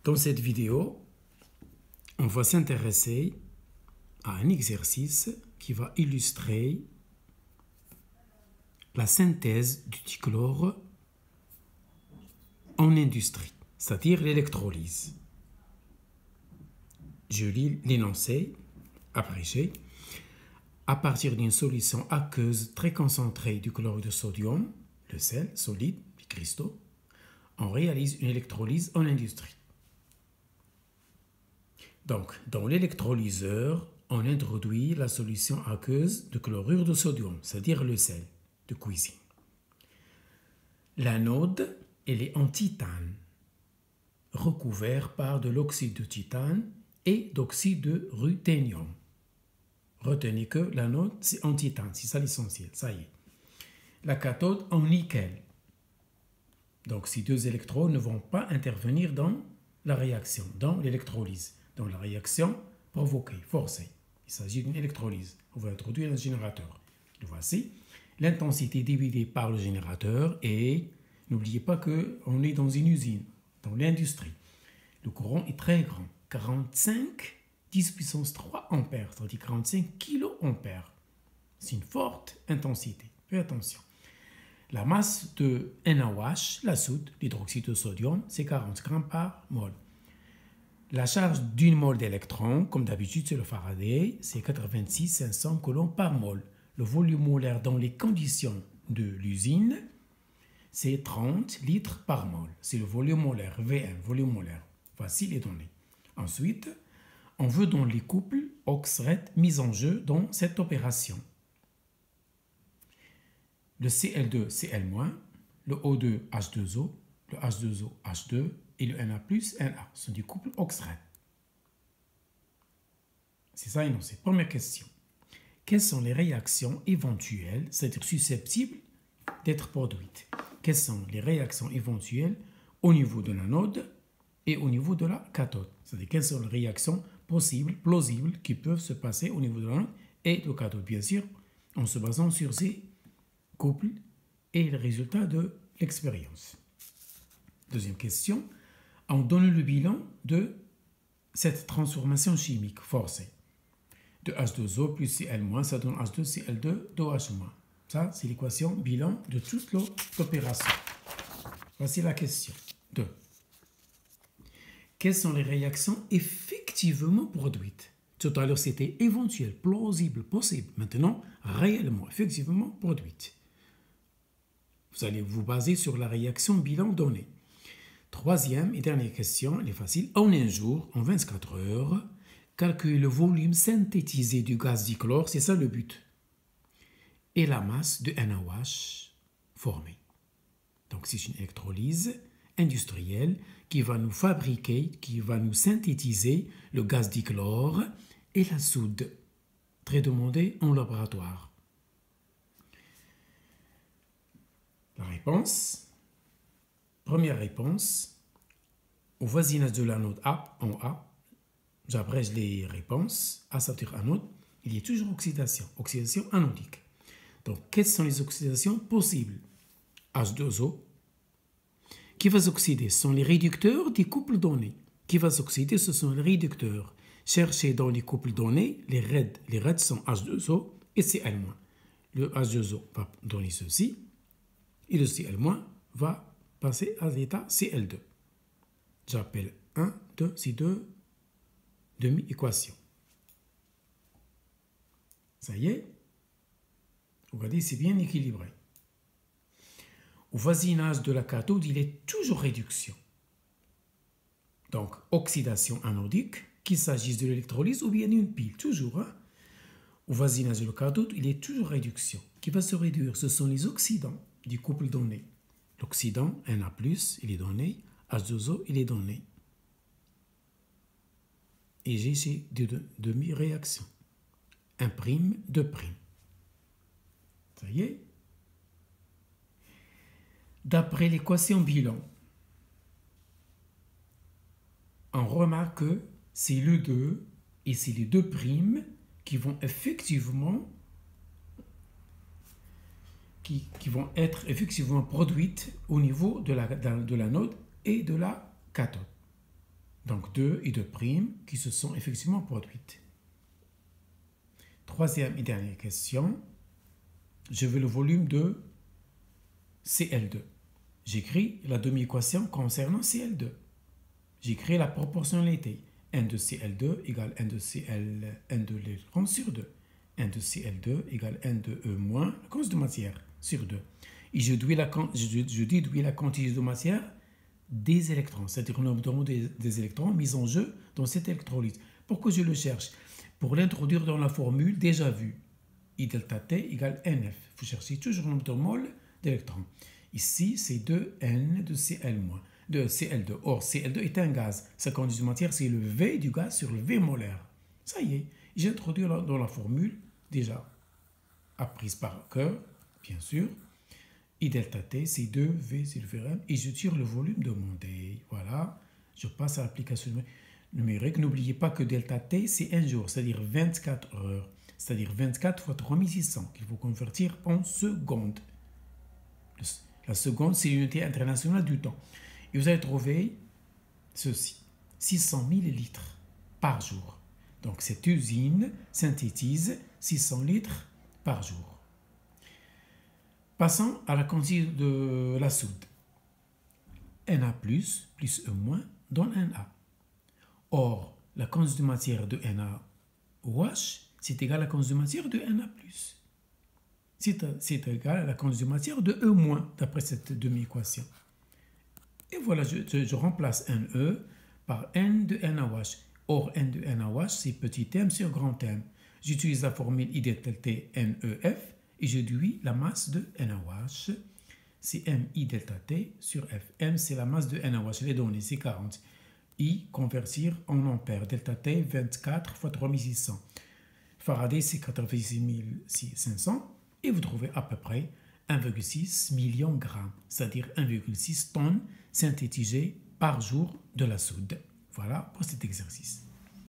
Dans cette vidéo, on va s'intéresser à un exercice qui va illustrer la synthèse du dichlore en industrie, c'est-à-dire l'électrolyse. Je lis l'énoncé abrégé. À partir d'une solution aqueuse très concentrée du chlorure de sodium, le sel solide, les cristaux, on réalise une électrolyse en industrie. Donc, dans l'électrolyseur, on introduit la solution aqueuse de chlorure de sodium, c'est-à-dire le sel de cuisine. L'anode, elle est en titane, recouvert par de l'oxyde de titane et d'oxyde de ruthénium. Retenez que l'anode, c'est en titane, c'est ça l'essentiel, ça y est. La cathode en nickel. Donc, ces deux électrons ne vont pas intervenir dans la réaction, dans l'électrolyse, dans la réaction provoquée, forcée. Il s'agit d'une électrolyse. On va introduire un générateur. Le voici. L'intensité divisée par le générateur et n'oubliez pas qu'on est dans une usine, dans l'industrie. Le courant est très grand, 45 10 puissance 3 ampères, c'est-à-dire 45 kiloampères. C'est une forte intensité. Faites attention. La masse de NaOH, la soude, l'hydroxyde de sodium, c'est 40 grammes par mol. La charge d'une mole d'électrons, comme d'habitude c'est le Faraday, c'est 86 500 coulombs par mol. Le volume molaire dans les conditions de l'usine, c'est 30 litres par mol. C'est le volume molaire, V1, volume molaire. Voici les données. Ensuite, on veut dans les couples oxrètes mis en jeu dans cette opération. Le Cl2, Cl-, le O2, H2O, le H2O, H2 et le Na+, Na sont des couples oxrètes. C'est ça énoncé. Première question. Quelles sont les réactions éventuelles, c'est-à-dire susceptibles d'être produites? Quelles sont les réactions éventuelles au niveau de l'anode et au niveau de la cathode? C'est-à-dire quelles sont les réactions possibles, plausibles, qui peuvent se passer au niveau de l'anode et de la cathode, bien sûr, en se basant sur ces couples et les résultats de l'expérience. Deuxième question. On donne le bilan de cette transformation chimique forcée. De H2O plus Cl-, ça donne H2Cl2 d'OH-. Ça, c'est l'équation bilan de toute l'opération. Voici la question. 2. Quelles sont les réactions effectivement produites? Tout à l'heure, c'était éventuel, plausible, possible. Maintenant, réellement, effectivement produite. Vous allez vous baser sur la réaction bilan donnée. Troisième et dernière question, elle est facile. En un jour, en 24 heures, calculez le volume synthétisé du gaz dichlore, c'est ça le but, et la masse de NaOH formée. Donc c'est une électrolyse industrielle qui va nous fabriquer, qui va nous synthétiser le gaz dichlore et la soude, très demandée en laboratoire. La réponse, première réponse, au voisinage de l'anode A, en A, j'abrège les réponses, A ça veut dire anode, il y a toujours oxydation anodique. Donc, quelles sont les oxydations possibles? H2O. Qui va s'oxyder? Ce sont les réducteurs des couples donnés. Qui va s'oxyder? Ce sont les réducteurs. Cherchez dans les couples donnés, les raids sont H2O et Cl-. Le H2O va donner ceci et le Cl- va passer à l'état Cl2. J'appelle 1, 2, c'est deux demi-équations. Ça y est? Regardez, c'est bien équilibré. Au voisinage de la cathode, il est toujours réduction. Donc, oxydation anodique, qu'il s'agisse de l'électrolyse ou bien d'une pile, toujours. Au voisinage de la cathode, il est toujours réduction. Qui va se réduire? Ce sont les oxydants du couple donné. L'oxydant Na+, il est donné, H2O, il est donné. Et j'ai ici deux demi-réactions. 1', 2'. Ça y est? D'après l'équation bilan, on remarque que c'est le 2 et c'est les 2' qui vont effectivement qui vont être effectivement produites au niveau de l'anode et de la cathode. Donc 2 et 2' qui se sont effectivement produites. Troisième et dernière question. Je veux le volume de Cl2. J'écris la demi-équation concernant Cl2. J'écris la proportionnalité. N de Cl2 égale N de Cl, N de l'électron sur 2. N de Cl2 égale N de E moins la quantité de matière sur 2. Et je déduis la quantité de matière des électrons, c'est-à-dire le nombre des électrons mis en jeu dans cette électrolyse. Pourquoi je le cherche? Pour l'introduire dans la formule déjà vue. I delta T égale NF. Vous cherchez toujours le nombre de moles d'électrons. Ici, c'est 2N de Cl2. Or, Cl2 est un gaz. Sa quantité de matière, c'est le V du gaz sur le V molaire. Ça y est, j'ai introduit dans la formule, déjà apprise par cœur, bien sûr. I delta T, c'est 2V sur le Vm, et je tire le volume demandé. Voilà, je passe à l'application numérique. N'oubliez pas que delta T, c'est un jour, c'est-à-dire 24 heures. C'est-à-dire 24 fois 3600, qu'il faut convertir en secondes. La seconde, c'est l'unité internationale du temps. Et vous allez trouver ceci, 600 millilitres par jour. Donc cette usine synthétise 600 litres par jour. Passons à la quantité de la soude. Na plus E- donne Na. Or, la quantité de matière de NaOH, c'est égal à la quantité de matière de Na+. C'est égal à la quantité de matière de E-, d'après cette demi-équation. Et voilà, je remplace Ne par N de NaOH. Or, N de NaOH, c'est petit m sur grand M. J'utilise la formule I delta T NEF et je déduis la masse de NaOH. C'est MI delta T sur F. M, c'est la masse de NaOH. Les données, c'est 40. I, convertir en ampères. Delta T, 24 fois 3600. Faraday, c'est 86 500. Et vous trouvez à peu près 1,6 million de grammes, c'est-à-dire 1,6 tonnes synthétisées par jour de la soude. Voilà pour cet exercice.